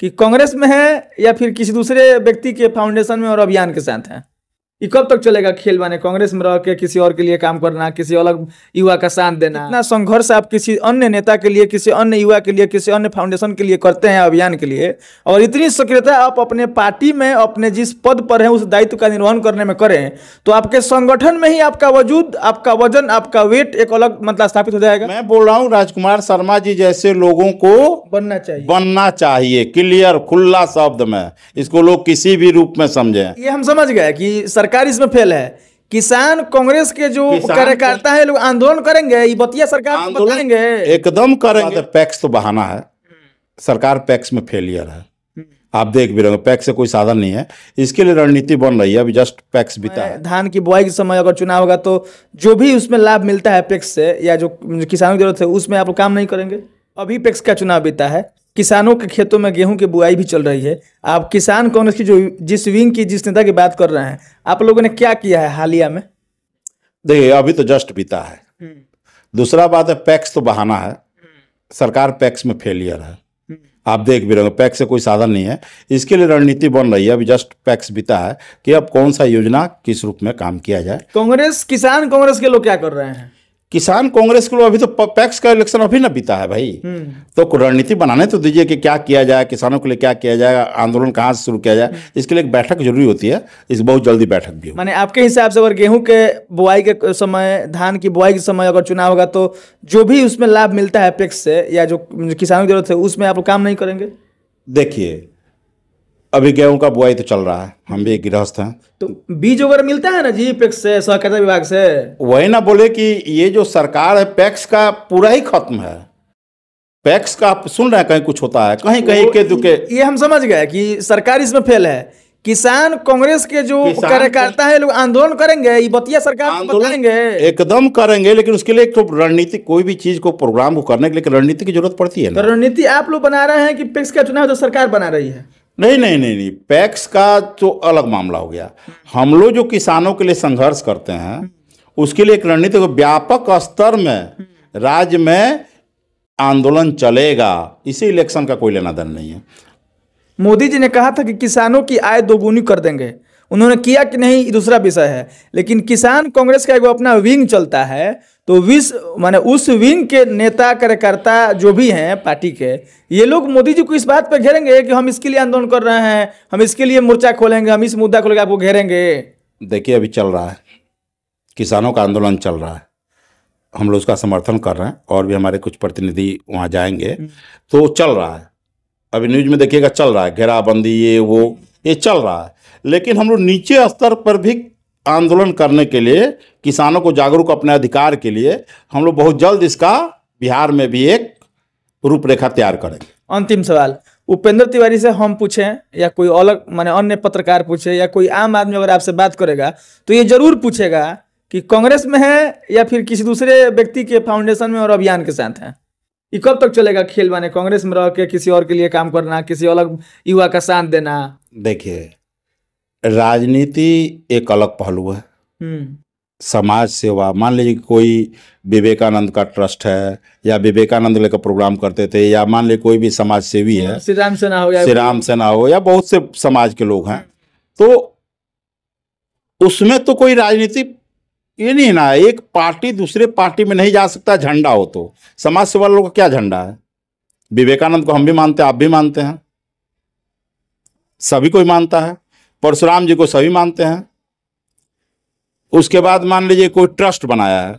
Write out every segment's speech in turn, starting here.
कि कांग्रेस में है या फिर किसी दूसरे व्यक्ति के फाउंडेशन में और अभियान के साथ हैं? ये कब तक चलेगा खेल? माने कांग्रेस में रह के किसी और के लिए काम करना, किसी अलग युवा का साथ देना, इतना संघर्ष आप किसी अन्य नेता के लिए, किसी अन्य युवा के लिए, किसी अन्य फाउंडेशन के लिए करते हैं, अभियान के लिए, और इतनी सक्रियता आप अपने पार्टी में अपने जिस पद पर हैं उस दायित्व का निर्वहन करने में करें, तो आपके संगठन में ही आपका वजूद, आपका वजन, आपका वेट एक अलग मतलब स्थापित हो जाएगा। मैं बोल रहा हूँ राजकुमार शर्मा जी जैसे लोगों को बनना चाहिए, क्लियर खुला शब्द में, इसको लोग किसी भी रूप में समझें। ये हम समझ गए कि सरकार इसमें फेल है। किसान कांग्रेस के जो कार्यकर्ता है लोग आंदोलन करेंगे, ये बतिया सरकार को बताएंगे, एकदम करेंगे। पैक्स तो बहाना है, सरकार पैक्स में फेलियर है, आप देख भी रहे हो। पैक्स से कोई साधन नहीं है, इसके लिए रणनीति बन रही है। अभी जस्ट पैक्स बीता है, धान की बुआई के समय अगर चुनाव होगा तो जो भी उसमें लाभ मिलता है पैक्स से या जो किसानों की जरूरत है उसमें आप काम नहीं करेंगे। अभी पैक्स का चुनाव बीता है, किसानों के खेतों में गेहूं की बुआई भी चल रही है। आप किसान कांग्रेस की जो जिस विंग की जिस नेता की बात कर रहे हैं, आप लोगों ने क्या किया है हालिया में? देखिए अभी तो जस्ट बीता है। दूसरा बात है, पैक्स तो बहाना है, सरकार पैक्स में फेलियर है, आप देख भी रहे हो। पैक्स से कोई साधन नहीं है, इसके लिए रणनीति बन रही है। अभी जस्ट पैक्स बीता है कि अब कौन सा योजना किस रूप में काम किया जाए। कांग्रेस, किसान कांग्रेस के लोग क्या कर रहे हैं? किसान कांग्रेस के लोग, अभी तो पैक्स का इलेक्शन अभी ना बीता है भाई, तो रणनीति बनाने तो दीजिए कि क्या किया जाए, किसानों के लिए क्या किया जाए, आंदोलन कहाँ से शुरू किया जाए। इसके लिए एक बैठक जरूरी होती है, इस बहुत जल्दी बैठक भी हो। माने आपके हिसाब से अगर गेहूं के बुआई के समय, धान की बुआई के समय अगर चुनाव होगा तो जो भी उसमें लाभ मिलता है पैक्स से या जो किसानों की जरूरत है उसमें आप काम नहीं करेंगे? देखिए अभी गेहूं का बुआई तो चल रहा है, हम भी एक गृहस्थ हैं, तो बीज वगैरह मिलता है ना जी पैक्स से, सहकारिता विभाग से। वही ना बोले कि ये जो सरकार है पैक्स का पूरा ही खत्म है। पैक्स का आप सुन रहे हैं, कहीं कुछ होता है, कहीं कहीं के दुके। ये हम समझ गए कि सरकार इसमें फेल है। किसान कांग्रेस के जो कार्यकर्ता है लोग आंदोलन करेंगे, ये बतिया सरकार को बताएंगे, एकदम करेंगे, लेकिन उसके लिए एक तो रणनीति, कोई भी चीज को प्रोग्राम को करने के लिए रणनीति की जरूरत पड़ती है ना। रणनीति आप लोग बना रहे हैं कि पैक्स का चुनाव तो सरकार बना रही है? नहीं नहीं नहीं नहीं, पैक्स का तो अलग मामला हो गया। हम लोग जो किसानों के लिए संघर्ष करते हैं उसके लिए एक रणनीति को व्यापक स्तर में राज्य में आंदोलन चलेगा, इसी इलेक्शन का कोई लेना देना नहीं है। मोदी जी ने कहा था कि किसानों की आय दोगुनी कर देंगे, उन्होंने किया कि नहीं दूसरा विषय है, लेकिन किसान कांग्रेस का एक अपना विंग चलता है, तो माने उस विंग के नेता कार्यकर्ता जो भी हैं पार्टी के, ये लोग मोदी जी को इस बात पर घेरेंगे कि हम इसके लिए आंदोलन कर रहे हैं, हम इसके लिए मोर्चा खोलेंगे, हम इस मुद्दा को लेकर आपको घेरेंगे। देखिए अभी चल रहा है, किसानों का आंदोलन चल रहा है, हम लोग उसका समर्थन कर रहे हैं और भी हमारे कुछ प्रतिनिधि वहाँ जाएंगे, तो चल रहा है। अभी न्यूज में देखिएगा चल रहा है, घेराबंदी ये वो ये चल रहा है, लेकिन हम लोग नीचे स्तर पर भी आंदोलन करने के लिए, किसानों को जागरूक अपने अधिकार के लिए हम लोग बहुत जल्द इसका बिहार में भी एक रूपरेखा तैयार करेंगे। अंतिम सवाल उपेंद्र तिवारी से हम पूछें या कोई अलग माने अन्य पत्रकार पूछे या कोई आम आदमी अगर आपसे बात करेगा तो ये जरूर पूछेगा कि कांग्रेस में है या फिर किसी दूसरे व्यक्ति के फाउंडेशन में और अभियान के साथ हैं। ये कब तक चलेगा खेल? माने कांग्रेस में रह के किसी और के लिए काम करना, किसी अलग युवा का साथ देना। देखिए राजनीति एक अलग पहलू है, समाज सेवा। मान लीजिए कोई विवेकानंद का ट्रस्ट है या विवेकानंद लेकर प्रोग्राम करते थे, या मान लीजिए कोई भी समाज सेवी है, श्री राम सेना हो या बहुत से समाज के लोग हैं, तो उसमें तो कोई राजनीति ये नहीं है ना, एक पार्टी दूसरे पार्टी में नहीं जा सकता झंडा हो तो। समाज सेवा लोगों का क्या झंडा है? विवेकानंद को हम भी मानते हैं, आप भी मानते हैं, सभी कोई मानता है, परशुराम जी को सभी मानते हैं। उसके बाद मान लीजिए कोई ट्रस्ट बनाया है,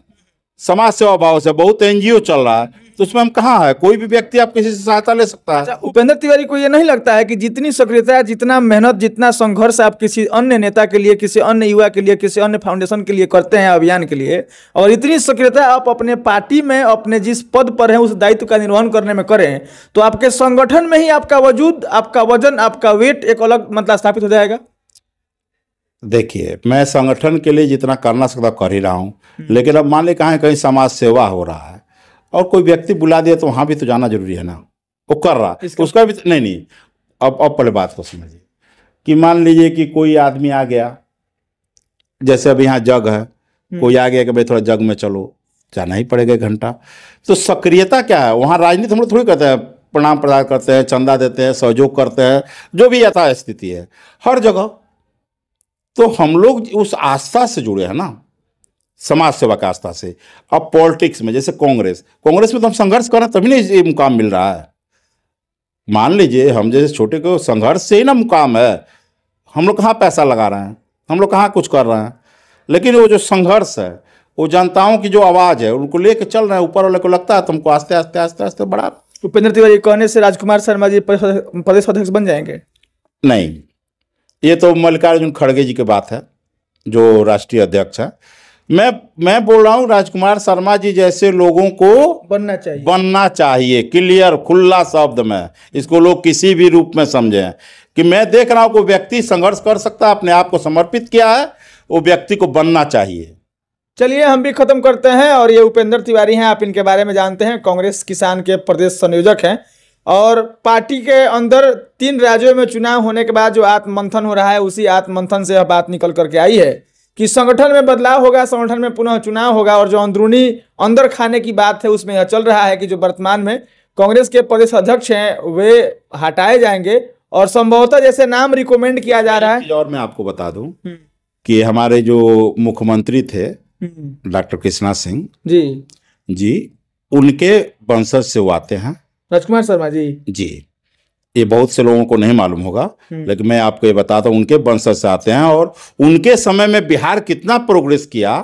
समाज सेवा भाव से बहुत एनजीओ चल रहा है, तो उसमें हम कहाँ है? कोई भी व्यक्ति आप किसी से सहायता ले सकता है। उपेंद्र तिवारी को ये नहीं लगता है कि जितनी सक्रियता, जितना मेहनत, जितना संघर्ष आप किसी अन्य नेता के लिए, किसी अन्य युवा के लिए, किसी अन्य फाउंडेशन के लिए करते हैं, अभियान के लिए, और इतनी सक्रियता आप अपने पार्टी में अपने जिस पद पर हैं उस दायित्व का निर्वहन करने में करें, तो आपके संगठन में ही आपका वजूद, आपका वजन, आपका वेट एक अलग मतलब स्थापित हो जाएगा। देखिए मैं संगठन के लिए जितना करना सकता कर ही रहा हूँ, लेकिन अब मान ली कहीं कहीं समाज सेवा हो रहा है और कोई व्यक्ति बुला दिया तो वहाँ भी तो जाना जरूरी है ना, वो कर रहा है उसका भी नहीं। अब पहले बात को समझिए कि मान लीजिए कि कोई आदमी आ गया, जैसे अभी यहाँ जग है, कोई आ गया कि भाई थोड़ा जग में चलो, जाना ही पड़ेगा 1 घंटा। तो सक्रियता क्या है वहाँ? राजनीति हम लोग थोड़ी करते हैं, प्रणाम प्रदान करते हैं, चंदा देते हैं, सहयोग करते हैं, जो भी यथा स्थिति है हर जगह। तो हम लोग उस आस्था से जुड़े हैं ना, समाज सेवा का आस्था से। अब पॉलिटिक्स में जैसे कांग्रेस में तो हम संघर्ष कर रहे हैं, तभी नहीं ये मुकाम मिल रहा है। मान लीजिए हम जैसे छोटे को संघर्ष से ही ना मुकाम है। हम लोग कहाँ पैसा लगा रहे हैं, हम लोग कहाँ कुछ कर रहे हैं, लेकिन वो जो संघर्ष है, वो जनताओं की जो आवाज़ है, उनको लेके चल रहे हैं। ऊपर वाले को लगता है तुमको आस्ते आस्ते आस्ते आस्ते बढ़ा। उपेंद्र तिवारी कहने से राजकुमार शर्मा जी प्रदेश अध्यक्ष बन जाएंगे? नहीं, ये तो मल्लिकार्जुन खड़गे जी की बात है, जो राष्ट्रीय अध्यक्ष है। मैं बोल रहा हूँ राजकुमार शर्मा जी जैसे लोगों को बनना चाहिए। क्लियर खुला शब्द में इसको लोग किसी भी रूप में समझें कि मैं देख रहा हूँ कोई व्यक्ति संघर्ष कर सकता है, अपने आप को समर्पित किया है, वो व्यक्ति को बनना चाहिए। चलिए हम भी खत्म करते हैं। और ये उपेंद्र तिवारी हैं, आप इनके बारे में जानते हैं, कांग्रेस किसान के प्रदेश संयोजक हैं। और पार्टी के अंदर 3 राज्यों में चुनाव होने के बाद जो आत्ममंथन हो रहा है, उसी आत्ममंथन से यह बात निकल करके आई है कि संगठन में बदलाव होगा, संगठन में पुनः चुनाव होगा। और जो अंदरूनी अंदर खाने की बात है, उसमें यह चल रहा है कि जो वर्तमान में कांग्रेस के प्रदेश अध्यक्ष हैं वे हटाए जाएंगे और संभवतः जैसे नाम रिकमेंड किया जा रहा है। और मैं आपको बता दूं कि हमारे जो मुख्यमंत्री थे डॉक्टर कृष्णा सिंह जी उनके वंशज से वो आते हैं, राजकुमार शर्मा जी। ये बहुत से लोगों को नहीं मालूम होगा, लेकिन मैं आपको ये बताता हूँ, उनके वंशज से आते हैं। और उनके समय में बिहार कितना प्रोग्रेस किया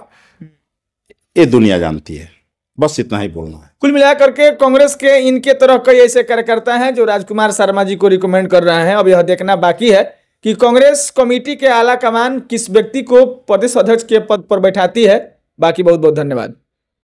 ये दुनिया जानती है। बस इतना ही बोलना है। कुल मिलाकर के कांग्रेस के इनके तरह कई ऐसे कार्यकर्ता हैं जो राजकुमार शर्मा जी को रिकमेंड कर रहे हैं। अब यह देखना बाकी है कि कांग्रेस कमेटी के आला कमान किस व्यक्ति को प्रदेश अध्यक्ष के पद पर बैठाती है। बाकी बहुत बहुत धन्यवाद।